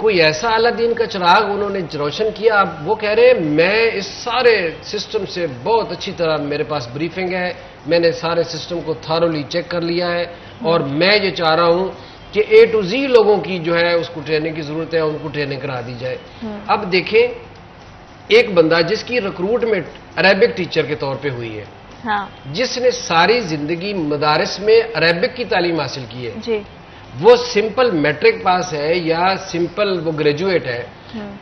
कोई ऐसा अलादीन का चिराग उन्होंने रोशन किया। अब वो कह रहे हैं मैं इस सारे सिस्टम से बहुत अच्छी तरह, मेरे पास ब्रीफिंग है, मैंने सारे सिस्टम को थारोली चेक कर लिया है और मैं ये चाह रहा हूं कि A to Z लोगों की जो है उसको ट्रेनिंग की जरूरत है, उनको ट्रेनिंग करा दी जाए। अब देखें, एक बंदा जिसकी रिक्रूटमेंट अरेबिक टीचर के तौर पे हुई है, हाँ। जिसने सारी जिंदगी मदारिस में अरेबिक की तालीम हासिल की है जी। वो सिंपल मैट्रिक पास है या सिंपल वो ग्रेजुएट है,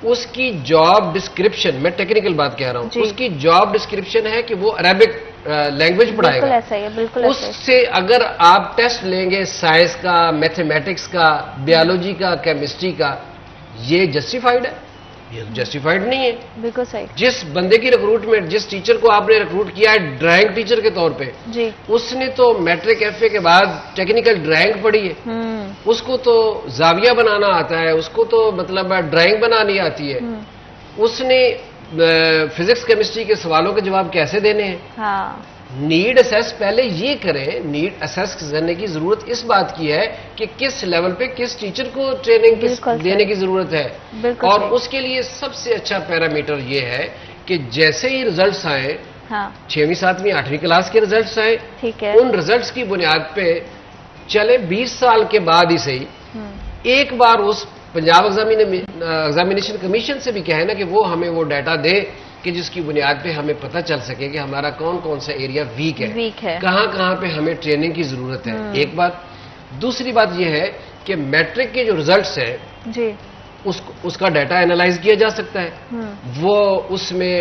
उसकी जॉब डिस्क्रिप्शन, मैं टेक्निकल बात कह रहा हूं, उसकी जॉब डिस्क्रिप्शन है कि वो अरेबिक लैंग्वेज पढ़ाएगा। बिल्कुल ऐसा ही है, बिल्कुल ऐसा ही। उससे अगर आप टेस्ट लेंगे साइंस का, मैथमेटिक्स का, बायोलॉजी का, केमिस्ट्री का, ये जस्टिफाइड है? ये जस्टिफाइड नहीं है। बिल्कुल सही। जिस बंदे की रिक्रूटमेंट, जिस टीचर को आपने रिक्रूट किया है ड्राइंग टीचर के तौर पे, जी, उसने तो मैट्रिक FA के बाद टेक्निकल ड्राइंग पढ़ी है, उसको तो जाविया बनाना आता है, उसको तो मतलब ड्राइंग बनानी आती है, उसने फिजिक्स केमिस्ट्री के सवालों के जवाब कैसे देने हैं? हाँ। नीड असेस पहले ये करें। नीड असेस करने की जरूरत इस बात की है कि किस लेवल पे किस टीचर को ट्रेनिंग देने की जरूरत है, और उसके लिए सबसे अच्छा पैरामीटर ये है कि जैसे ही रिजल्ट्स आए, हाँ। 6वीं 7वीं 8वीं क्लास के रिजल्ट्स आए, ठीक है, उन रिजल्ट्स की बुनियाद पे चले 20 साल के बाद ही सही एक बार उस पंजाब एग्जामिनेशन कमीशन से भी कहे ना कि वो हमें वो डाटा दे कि जिसकी बुनियाद पे हमें पता चल सके कि हमारा कौन कौन सा एरिया वीक है, कहाँ पे हमें ट्रेनिंग की जरूरत है। एक बात। दूसरी बात यह है कि मैट्रिक के जो रिजल्ट्स हैं जी, उसका डाटा एनालाइज किया जा सकता है। वो उसमें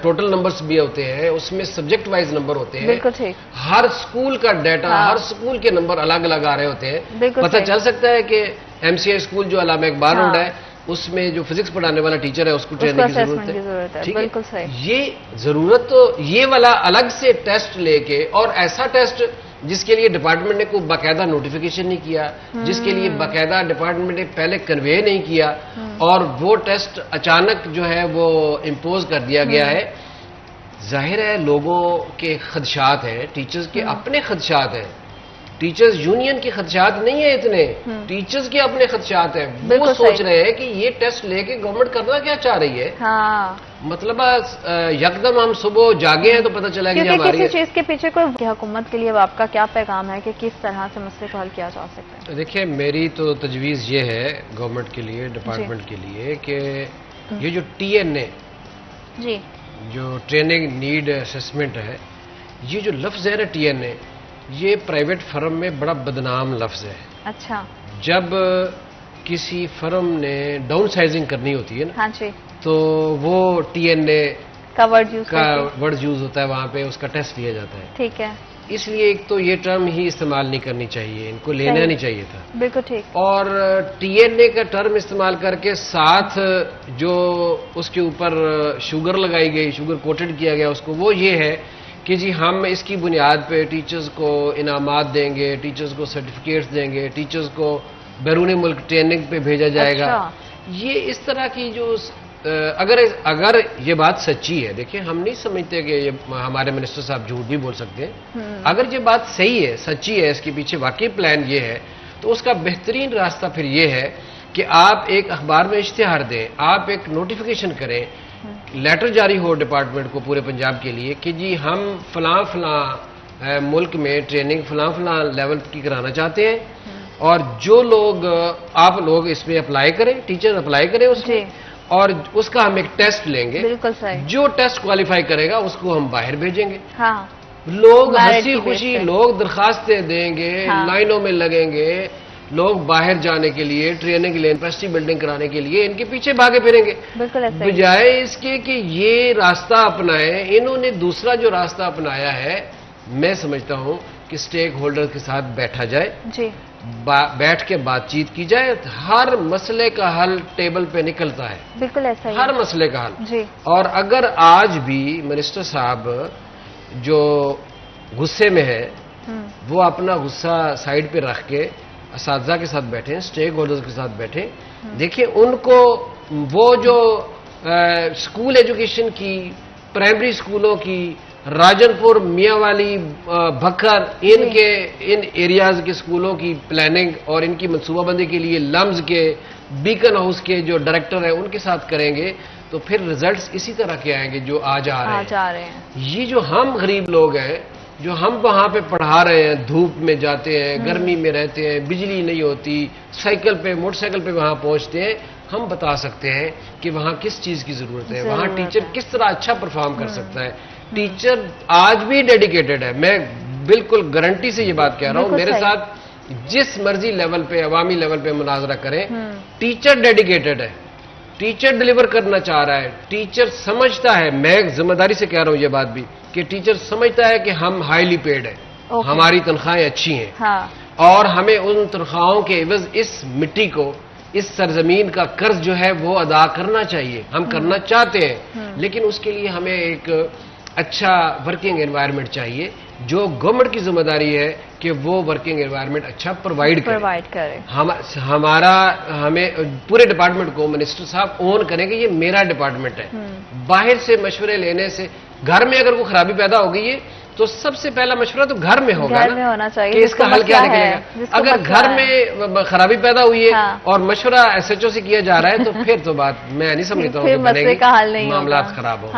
टोटल नंबर्स भी होते हैं, उसमें सब्जेक्ट वाइज नंबर होते हैं, बिल्कुल ठीक। हर स्कूल का डाटा, हाँ। हर स्कूल के नंबर अलग अलग आ रहे होते हैं। पता चल सकता है कि MCI स्कूल जो अल्लामा इकबाल रोड है, उसमें जो फिजिक्स पढ़ाने वाला टीचर है उसको ट्रेनिंग की जरूरत है। ठीक है, बिल्कुल सही। ये जरूरत तो ये वाला अलग से टेस्ट लेके, और ऐसा टेस्ट जिसके लिए डिपार्टमेंट ने कोई बाकायदा नोटिफिकेशन नहीं किया, जिसके लिए बाकायदा डिपार्टमेंट ने पहले कन्वे नहीं किया, और वो टेस्ट अचानक जो है वो इम्पोज कर दिया गया है। जाहिर है लोगों के खदशात हैं, टीचर्स के अपने खदशात हैं, टीचर्स यूनियन के खदशात नहीं है इतने, टीचर्स के अपने खदशात हैं। वो सोच रहे हैं कि ये टेस्ट लेके गवर्नमेंट करना क्या चाह रही है। हाँ। मतलब यकदम हम सुबह जागे हैं तो पता चला कि हमारी किसी चीज के पीछे कोई हुकूमत के लिए आपका क्या पैगाम है कि किस तरह से मसले को हल किया जा सकता है? देखिए, मेरी तो तजवीज़ ये है गवर्नमेंट के लिए, डिपार्टमेंट के लिए, कि ये जो TNA जी, जो ट्रेनिंग नीड असेसमेंट है, ये जो लफ्ज है ना TNA, ये प्राइवेट फर्म में बड़ा बदनाम लफ्ज है। अच्छा। जब किसी फर्म ने डाउन साइजिंग करनी होती है ना, हाँ जी, तो वो TNA का वर्ड यूज होता है, वहां पे उसका टेस्ट लिया जाता है। ठीक है। इसलिए एक तो ये टर्म ही इस्तेमाल नहीं करनी चाहिए, इनको लेना नहीं चाहिए था। बिल्कुल ठीक। और TNA का टर्म इस्तेमाल करके साथ जो उसके ऊपर शुगर लगाई गई, शुगर कोटेड किया गया उसको, वो ये है कि जी हम इसकी बुनियाद पे टीचर्स को इनामात देंगे, टीचर्स को सर्टिफिकेट्स देंगे, टीचर्स को बैरूनी मुल्क ट्रेनिंग पे भेजा जाएगा। अच्छा। ये इस तरह की जो अगर ये बात सच्ची है, देखिए हम नहीं समझते कि ये हमारे मिनिस्टर साहब झूठ भी बोल सकते हैं। अगर ये बात सही है, सच्ची है, इसके पीछे वाकई प्लान ये है, तो उसका बेहतरीन रास्ता फिर ये है कि आप एक अखबार में इश्तिहार दें, आप एक नोटिफिकेशन करें, लेटर जारी हो डिपार्टमेंट को पूरे पंजाब के लिए कि जी हम फलां मुल्क में ट्रेनिंग फलां लेवल की कराना चाहते हैं, और जो लोग आप लोग इसमें अप्लाई करें, टीचर अप्लाई करें उसमें, और उसका हम एक टेस्ट लेंगे। बिल्कुल सही। जो टेस्ट क्वालिफाई करेगा उसको हम बाहर भेजेंगे। हाँ। लोग हंसी खुशी लोग दरखास्तें देंगे, लाइनों में लगेंगे, लोग बाहर जाने के लिए, ट्रेनिंग के लिए, यूनिवर्सिटी बिल्डिंग कराने के लिए इनके पीछे भागे फिरेंगे, बजाय इसके कि ये रास्ता अपनाए। इन्होंने दूसरा जो रास्ता अपनाया है, मैं समझता हूं कि स्टेक होल्डर के साथ बैठा जाए जी, बैठ के बातचीत की जाए, हर मसले का हल टेबल पे निकलता है। बिल्कुल ऐसा ही, हर मसले का हल जी। और अगर आज भी मिनिस्टर साहब जो गुस्से में है, वो अपना गुस्सा साइड पे रख के असातिज़ा के साथ बैठे, स्टेक होल्डर्स के साथ बैठे, देखिए उनको वो जो स्कूल एजुकेशन की, प्राइमरी स्कूलों की, राजनपुर, मियाँवाली, भक्कर, इन एरियाज के स्कूलों की प्लानिंग और इनकी मनसूबाबंदी के लिए लम्स के बीकन हाउस के जो डायरेक्टर है उनके साथ करेंगे तो फिर रिजल्ट्स इसी तरह के आएंगे जो आज आ रहे हैं। ये जो हम गरीब लोग हैं, जो हम वहां पे पढ़ा रहे हैं, धूप में जाते हैं, गर्मी में रहते हैं, बिजली नहीं होती, साइकिल पे मोटरसाइकिल पे वहां पहुंचते हैं, हम बता सकते हैं कि वहां किस चीज की जरूरत है, वहां टीचर किस तरह अच्छा परफॉर्म कर सकता है। टीचर आज भी डेडिकेटेड है, मैं बिल्कुल गारंटी से ये बात कह रहा हूं। मेरे साथ जिस मर्जी लेवल पे, अवामी लेवल पे मुनाजरा करें, टीचर डेडिकेटेड है, टीचर डिलीवर करना चाह रहा है, टीचर समझता है, मैं जिम्मेदारी से कह रहा हूं ये बात भी, कि टीचर समझता है कि हम हाईली पेड है, हमारी तनख्वाहें अच्छी हैं, हाँ। और हमें उन तनख्वाहों के एवज इस मिट्टी को, इस सरजमीन का कर्ज जो है वो अदा करना चाहिए, हम करना चाहते हैं, लेकिन उसके लिए हमें एक अच्छा वर्किंग एनवायरनमेंट चाहिए, जो गवर्नमेंट की जिम्मेदारी है कि वो वर्किंग एनवायरनमेंट अच्छा प्रोवाइड करे। हमें पूरे डिपार्टमेंट को मिनिस्टर साहब ओन करें कि ये मेरा डिपार्टमेंट है। बाहर से मशवरे लेने से, घर में अगर कोई खराबी पैदा हो गई है तो सबसे पहला मशवरा तो घर में होगा, घर में होना चाहिए कि इसका हल क्या निकलेगा। अगर घर में खराबी पैदा हुई है, हाँ। और मशवरा SHO से किया जा रहा है तो फिर तो बात मैं नहीं समझता हूँ कि बनेगी, मामला खराब हो।